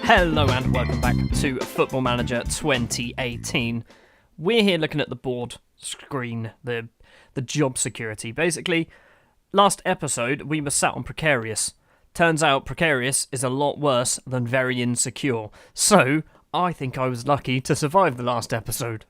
Hello and welcome back to Football Manager 2018. We're here looking at the board screen, the job security. Basically, last episode we were sat on precarious. Turns out precarious is a lot worse than very insecure. So, I think I was lucky to survive the last episode.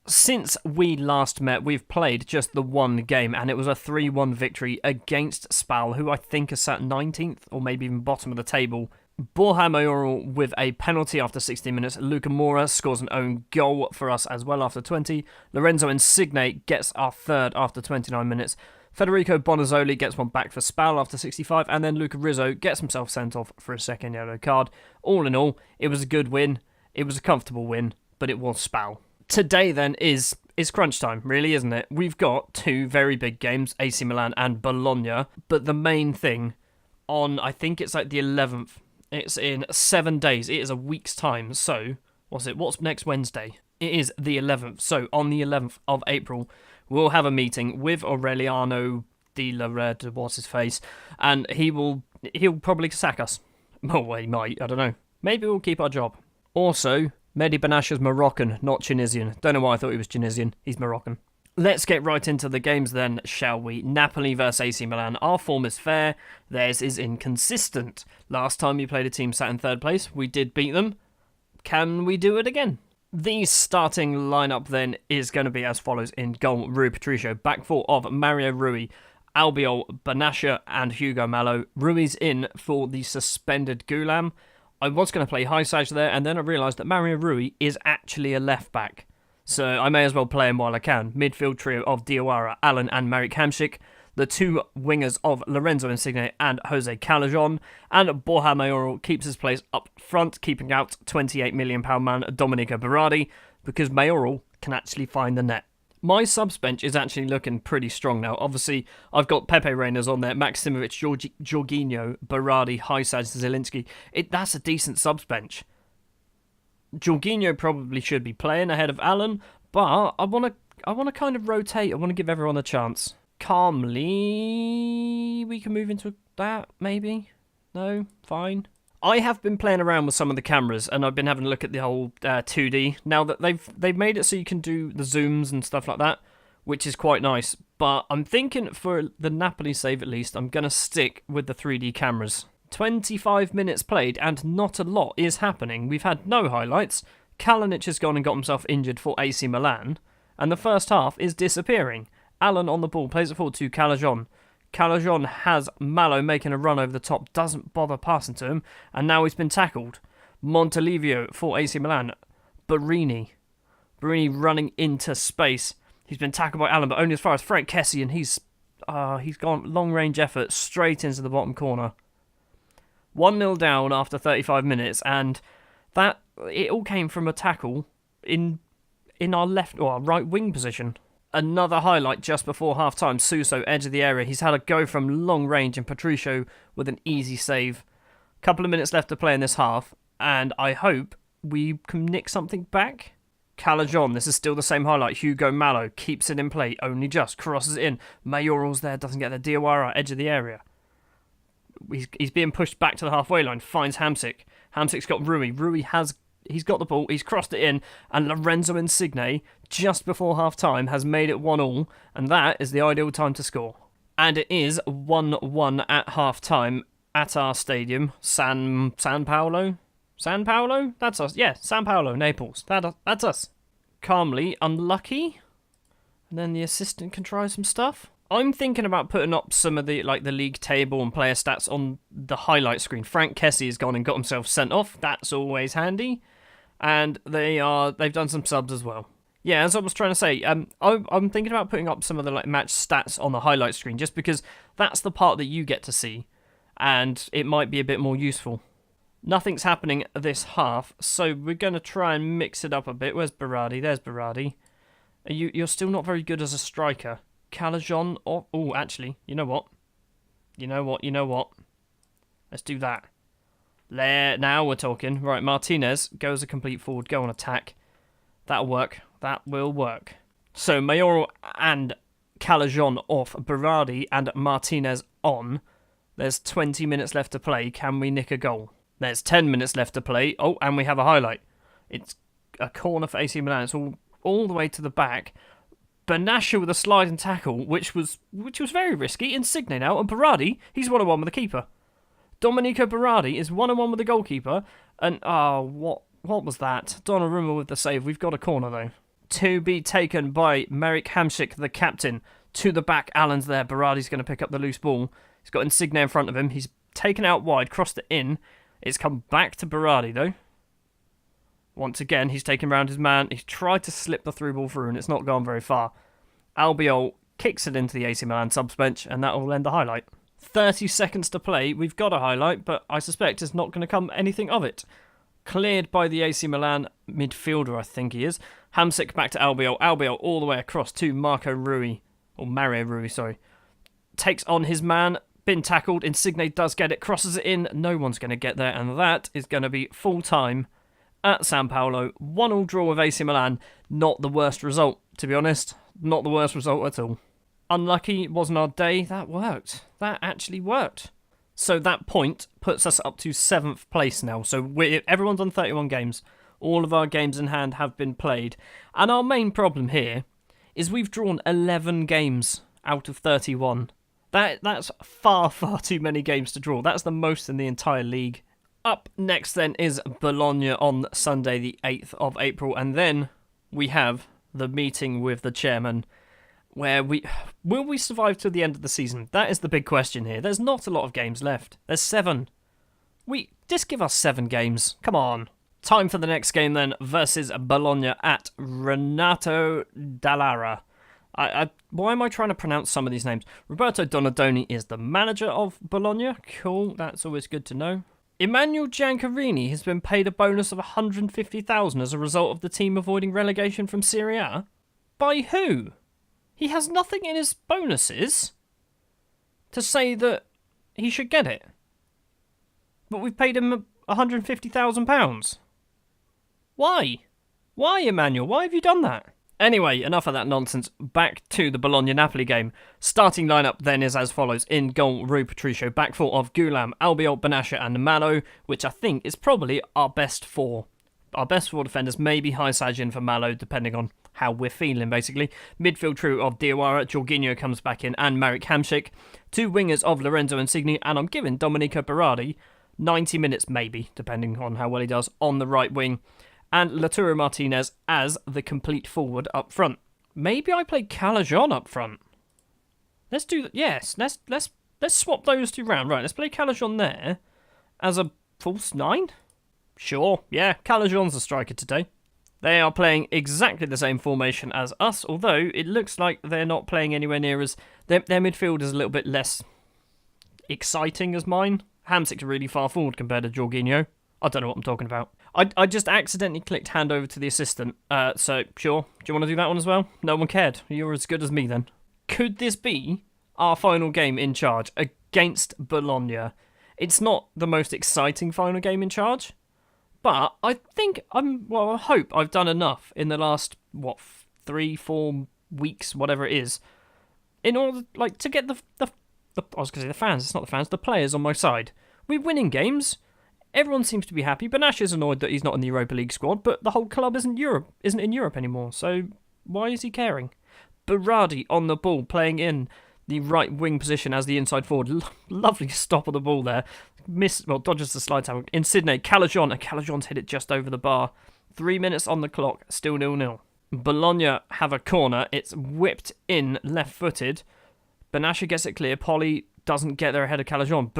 Since we last met, we've played just the one game, and it was a 3-1 victory against Spal, who I think is sat 19th or maybe even bottom of the table. Borja Mayoral with a penalty after 16 minutes. Luca Mora scores an own goal for us as well after 20. Lorenzo Insigne gets our third after 29 minutes. Federico Bonazzoli gets one back for Spal after 65. And then Luca Rizzo gets himself sent off for a second yellow card. All in all, it was a good win. It was a comfortable win, but it was Spal. Today then is crunch time, really, isn't it? We've got two very big games, AC Milan and Bologna. But the main thing on, I think it's like the 11th. It's in 7 days. It is a week's time. So, what's next Wednesday? It is the 11th. So, on the 11th of April, we'll have a meeting with Aureliano Di Loredo, what's his face, and he'll probably sack us. Oh, he might, I don't know. Maybe we'll keep our job. Also, Mehdi Benasha's Moroccan, not Tunisian. Don't know why I thought he was Tunisian. He's Moroccan. Let's get right into the games then, shall we? Napoli versus AC Milan. Our form is fair, theirs is inconsistent. Last time we played a team sat in third place, we did beat them. Can we do it again? The starting lineup then is going to be as follows in goal: Rui Patricio, back four of Mario Rui, Albiol, Benasha and Hugo Mallo. Rui's in for the suspended Gulam. I was going to play Highsage there, and then I realised that Mario Rui is actually a left back. So I may as well play him while I can. Midfield trio of Diawara, Allen and Marek Hamšík. The two wingers of Lorenzo Insigne and Jose Callejon. And Borja Mayoral keeps his place up front, keeping out £28 million man Domenico Berardi, because Mayoral can actually find the net. My subs bench is actually looking pretty strong now. Obviously, I've got Pepe Reina's on there, Maksimovic, Jorginho, Berardi, Highsage, Zielinski. That's a decent subs bench. Jorginho probably should be playing ahead of Allen, but I want to kind of rotate. I want to give everyone a chance. Calmly, we can move into that, maybe? No? Fine. I have been playing around with some of the cameras, and I've been having a look at the whole 2D. Now that they've made it so you can do the zooms and stuff like that, which is quite nice. But I'm thinking for the Napoli save at least, I'm going to stick with the 3D cameras. 25 minutes played and not a lot is happening. We've had no highlights. Kalinic has gone and got himself injured for AC Milan. And the first half is disappearing. Allen on the ball, plays it forward to Callejon. Callejon has Mallo making a run over the top, doesn't bother passing to him, and now he's been tackled. Montelivio for AC Milan. Barini running into space. He's been tackled by Allen, but only as far as Frank Kessie, and he's gone long-range effort straight into the bottom corner. 1-0 down after 35 minutes, and that it all came from a tackle in our left or our right wing position. Another highlight just before half-time. Suso, edge of the area. He's had a go from long range, and Patricio with an easy save. Couple of minutes left to play in this half, and I hope we can nick something back. Callejon, this is still the same highlight. Hugo Mallo keeps it in play, only just crosses it in. Mayoral's there, doesn't get the Diawara, edge of the area. He's being pushed back to the halfway line, finds Hamšík. Hamšík's got Rui. He's got the ball, he's crossed it in, and Lorenzo Insigne, just before half-time, has made it 1-1, and that is the ideal time to score. And it is 1-1 at half-time at our stadium, San Paolo? San Paolo? That's us. Yeah, San Paolo, Naples. That's us. Calmly unlucky, and then the assistant can try some stuff. I'm thinking about putting up some of the league table and player stats on the highlight screen. Frank Kessie has gone and got himself sent off. That's always handy. And they've done some subs as well. Yeah, as I was trying to say, I'm thinking about putting up some of the match stats on the highlight screen, just because that's the part that you get to see, and it might be a bit more useful. Nothing's happening this half, so we're going to try and mix it up a bit. Where's Berardi? There's Berardi. You're still not very good as a striker. Callejon, actually, you know what? Let's do that. Now we're talking. Right, Martinez goes a complete forward, go on attack. That'll work. That will work. So Mayoral and Calajon off, Berardi and Martinez on. There's 20 minutes left to play. Can we nick a goal? There's 10 minutes left to play. Oh, and we have a highlight. It's a corner for AC Milan. It's all the way to the back. Benascia with a sliding tackle, which was very risky. Insigne now, and Berardi, he's 1-on-1 with the keeper. Domenico Berardi is 1-on-1 with the goalkeeper. And, what was that? Donnarumma with the save. We've got a corner, though. To be taken by Marek Hamsik, the captain. To the back, Allen's there. Berardi's going to pick up the loose ball. He's got Insigne in front of him. He's taken out wide, crossed it in. It's come back to Berardi, though. Once again, he's taken round his man. He's tried to slip the through ball through, and it's not gone very far. Albiol kicks it into the AC Milan subs bench, and that will end the highlight. 30 seconds to play. We've got a highlight, but I suspect it's not going to come anything of it. Cleared by the AC Milan midfielder, I think he is. Hamsik back to Albiol. Albiol all the way across to Mario Rui, sorry. Takes on his man. Been tackled. Insigne does get it. Crosses it in. No one's going to get there, and that is going to be full time at San Paolo. 1-1 draw with AC Milan. Not the worst result, to be honest. Not the worst result at all. Unlucky, wasn't our day. That worked. That actually worked. So that point puts us up to 7th place now. So everyone's on 31 games. All of our games in hand have been played. And our main problem here is we've drawn 11 games out of 31. That's far, far too many games to draw. That's the most in the entire league. Up next then is Bologna on Sunday the 8th of April. And then we have the meeting with the chairman, where will we survive till the end of the season? That is the big question here. There's not a lot of games left. There's 7. Just give us 7 games. Come on. Time for the next game then, versus Bologna at Renato Dallara. Why am I trying to pronounce some of these names? Roberto Donadoni is the manager of Bologna. Cool, that's always good to know. Emmanuel Giancarini has been paid a bonus of 150,000 as a result of the team avoiding relegation from Serie A. By who? He has nothing in his bonuses to say that he should get it. But we've paid him £150,000. Why? Why, Emmanuel? Why have you done that? Anyway, enough of that nonsense. Back to the Bologna-Napoli game. Starting lineup then is as follows. In goal, Rui Patricio. Back four of Gulam, Albiol, Benascia and Malo, which I think is probably our best 4. Our best 4 defenders, maybe High Sajin for Malo, depending on how we're feeling, basically. Midfield trio of Diawara, Jorginho comes back in, and Marek Hamsik. 2 wingers of Lorenzo Insigne, and I'm giving Domenico Berardi 90 minutes, maybe, depending on how well he does, on the right wing. And Lautaro Martinez as the complete forward up front. Maybe I play Calajon up front. Let's do that. Yes, let's swap those 2 round. Right, let's play Calajon there as a false 9. Sure, yeah, Calajon's a striker today. They are playing exactly the same formation as us, although it looks like they're not playing anywhere near as... Their midfield is a little bit less exciting as mine. Hamsik's really far forward compared to Jorginho. I don't know what I'm talking about. I just accidentally clicked hand over to the assistant. So, sure. Do you want to do that one as well? No one cared. You're as good as me then. Could this be our final game in charge against Bologna? It's not the most exciting final game in charge, but I think I hope I've done enough in the last 3-4 weeks, whatever it is, in order to get the I was going to say the fans. It's not the fans. The players on my side. We're winning games. Everyone seems to be happy. Benascia's annoyed that he's not in the Europa League squad, but the whole club isn't in Europe anymore, so why is he caring? Berardi on the ball, playing in the right wing position as the inside forward. Lovely stop of the ball there. Dodges the slide tackle. Insigne, Calajon, and Calajon's hit it just over the bar. 3 minutes on the clock, still 0-0. Bologna have a corner. It's whipped in left-footed. Benascia gets it clear. Poli doesn't get there ahead of Calajon.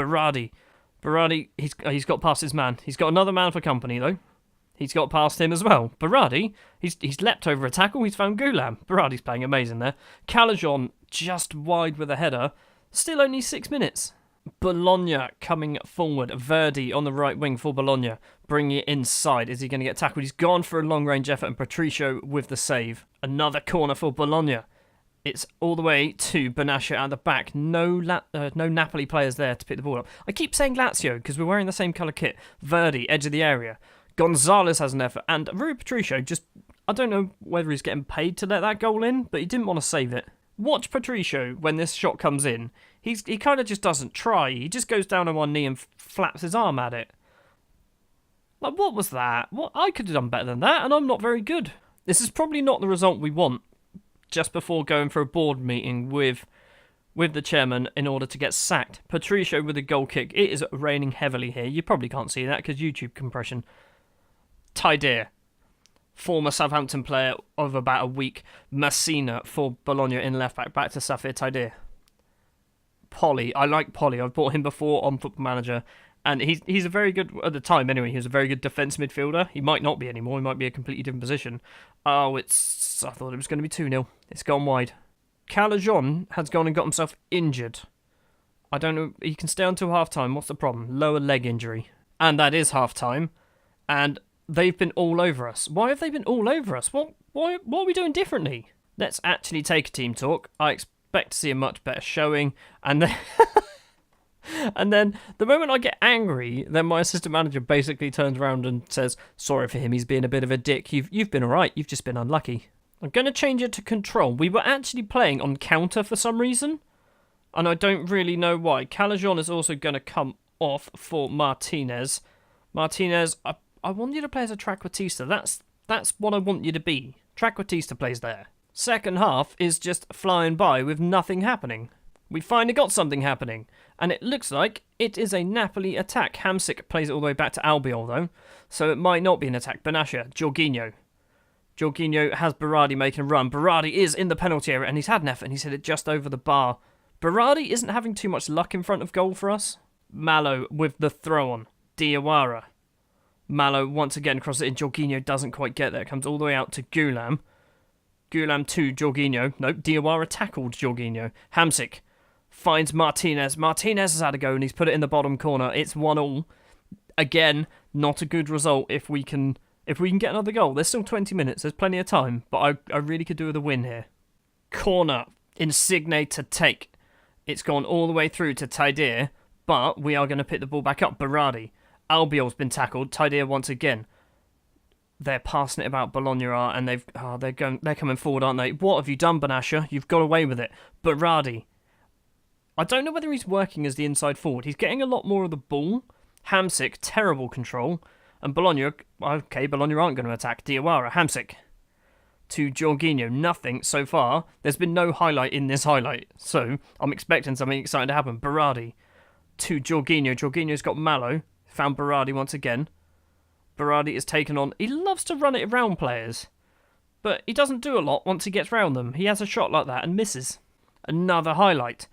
Berardi, he's got past his man. He's got another man for company, though. He's got past him as well. Berardi, he's leapt over a tackle. He's found Gulam. Berardi's playing amazing there. Calajon just wide with a header. Still only 6 minutes. Bologna coming forward. Verdi on the right wing for Bologna. Bringing it inside. Is he going to get tackled? He's gone for a long-range effort, and Patricio with the save. Another corner for Bologna. It's all the way to Benascia at the back. No Napoli players there to pick the ball up. I keep saying Lazio because we're wearing the same colour kit. Verdi, edge of the area. Gonzalez has an effort. And Rui Patricio just I don't know whether he's getting paid to let that goal in, but he didn't want to save it. Watch Patricio when this shot comes in. He kind of just doesn't try. He just goes down on one knee and flaps his arm at it. Like, what was that? What? I could have done better than that, and I'm not very good. This is probably not the result we want just before going for a board meeting with the chairman in order to get sacked. Patricio with a goal kick. It is raining heavily here. You probably can't see that because YouTube compression. Taidir, former Southampton player of about a week. Messina for Bologna in left back to Safir Taidir. Polly. I like Polly. I've bought him before on Football Manager. And he's a very good, at the time anyway, he was a very good defence midfielder. He might not be anymore. He might be a completely different position. Oh, I thought it was going to be 2-0. It's gone wide. Calajon has gone and got himself injured. I don't know. He can stay until half-time. What's the problem? Lower leg injury. And that is half-time. And they've been all over us. Why have they been all over us? What are we doing differently? Let's actually take a team talk. I expect to see a much better showing. And then... And then, the moment I get angry, then my assistant manager basically turns around and says, sorry for him, he's being a bit of a dick. You've been alright, you've just been unlucky. I'm going to change it to control. We were actually playing on counter for some reason, and I don't really know why. Calajon is also going to come off for Martinez. Martinez, I want you to play as a Traquatista. That's what I want you to be. Traquatista plays there. Second half is just flying by with nothing happening. We finally got something happening, and it looks like it is a Napoli attack. Hamsik plays it all the way back to Albiol, though, so it might not be an attack. Benassia, Jorginho. Jorginho has Berardi making a run. Berardi is in the penalty area, and he's had an effort, and he's hit it just over the bar. Berardi isn't having too much luck in front of goal for us. Mallow with the throw-on. Diawara. Mallow once again crosses it in. Jorginho doesn't quite get there. It comes all the way out to Gulam. Gulam to Jorginho. Nope, Diawara tackled Jorginho. Hamsik finds Martinez. Martinez has had a go and he's put it in the bottom corner. It's 1-1. Again, not a good result if we can get another goal. There's still 20 minutes. There's plenty of time. But I really could do with a win here. Corner. Insigne to take. It's gone all the way through to Taidir. But we are going to pick the ball back up. Berardi. Albiol's been tackled. Taidir once again. They're passing it about Bologna are, and they're coming forward, aren't they? What have you done, Benassia? You've got away with it. Berardi. I don't know whether he's working as the inside forward. He's getting a lot more of the ball. Hamsik, terrible control. And Bologna, okay, Bologna aren't going to attack. Diawara, Hamsik. To Jorginho, nothing so far. There's been no highlight in this highlight. So, I'm expecting something exciting to happen. Berardi. To Jorginho. Jorginho's got Mallow. Found Berardi once again. Berardi is taken on. He loves to run it around players. But he doesn't do a lot once he gets round them. He has a shot like that and misses. Another highlight.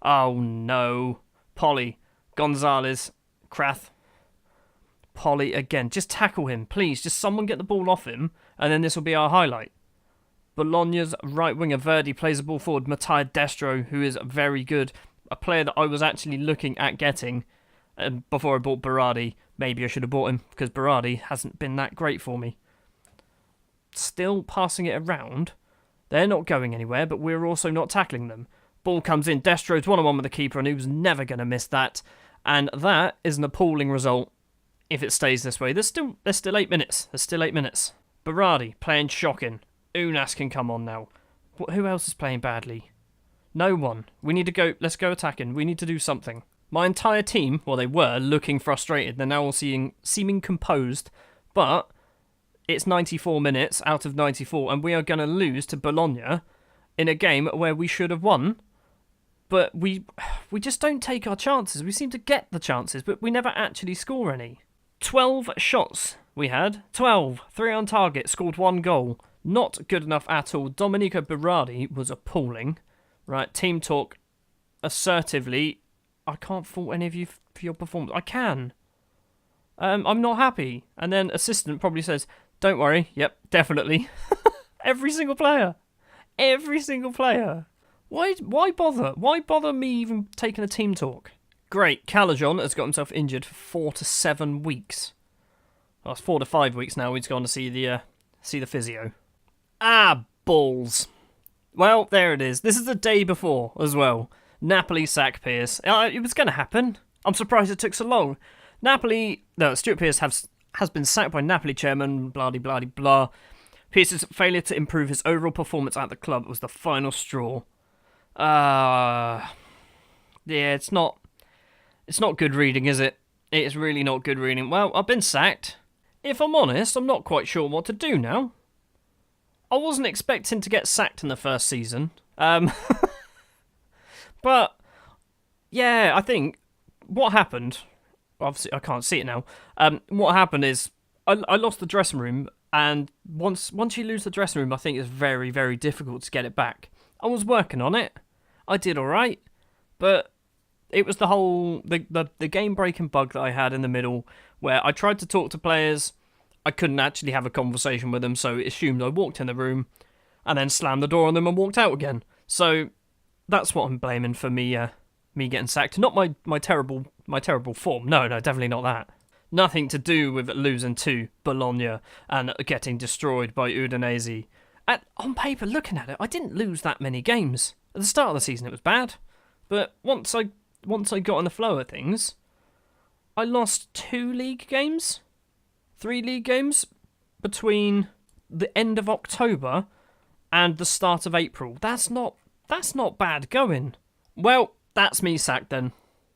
Oh no. Polly. Gonzalez. Krath. Polly again. Just tackle him, please. Just someone get the ball off him, and then this will be our highlight. Bologna's right winger Verdi plays the ball forward. Mattia Destro, who is very good. A player that I was actually looking at getting before I bought Berardi. Maybe I should have bought him, because Berardi hasn't been that great for me. Still passing it around. They're not going anywhere, but we're also not tackling them. Ball comes in. Destro's 1-on-1 with the keeper, and he was never going to miss that. And that is an appalling result if it stays this way. There's still 8 minutes. There's still 8 minutes. Berardi playing shocking. Unas can come on now. Who else is playing badly? No one. We need to go. Let's go attacking. We need to do something. My entire team, well, they were looking frustrated. They're now all seeming composed. But it's 94 minutes out of 94, and we are going to lose to Bologna in a game where we should have won. But we just don't take our chances. We seem to get the chances, but we never actually score any. 12 shots we had. 12. 3 on target. Scored 1 goal. Not good enough at all. Domenico Berardi was appalling. Right, team talk. Assertively, I can't fault any of you for your performance. I can. I'm not happy. And then assistant probably says, don't worry. Yep, definitely. Every single player. Every single player. Why bother? Why bother me even taking a team talk? Great, Calajon has got himself injured for 4 to 7 weeks. Well, it's 4 to 5 weeks now. He's gone to see the physio. Ah, balls. Well, there it is. This is the day before as well. Napoli sack Pearce. It was going to happen. I'm surprised it took so long. Stuart Pearce has been sacked by Napoli chairman, blah, blah, blah, blah. Pierce's failure to improve his overall performance at the club was the final straw. Yeah, it's not good reading, is it? It is really not good reading. Well, I've been sacked. If I'm honest, I'm not quite sure what to do now. I wasn't expecting to get sacked in the first season. But, yeah, I think what happened, obviously I can't see it now, what happened is I lost the dressing room, and once you lose the dressing room, I think it's very, very difficult to get it back. I was working on it. I did alright, but it was the whole, the game-breaking bug that I had in the middle, where I tried to talk to players, I couldn't actually have a conversation with them, so it assumed I walked in the room, and then slammed the door on them and walked out again. So that's what I'm blaming for me getting sacked. Not my terrible form. No, definitely not that. Nothing to do with losing to Bologna and getting destroyed by Udinese. On paper, looking at it, I didn't lose that many games. At the start of the season, it was bad, but once I got in the flow of things, I lost 3 league games between the end of October and the start of April. That's not bad going. Well, that's me sacked then.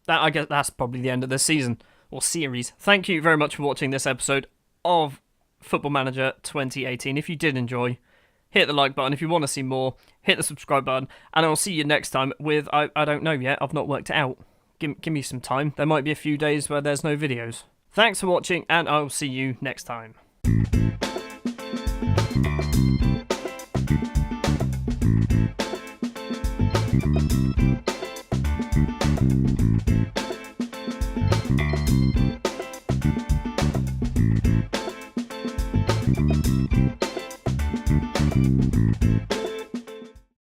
I guess that's probably the end of this season or series. Thank you very much for watching this episode of Football Manager 2018. If you did enjoy, hit the like button. If you want to see more, hit the subscribe button, and I'll see you next time with I don't know yet. I've not worked it out. Give me some time. There might be a few days where there's no videos. Thanks for watching, and I'll see you next time.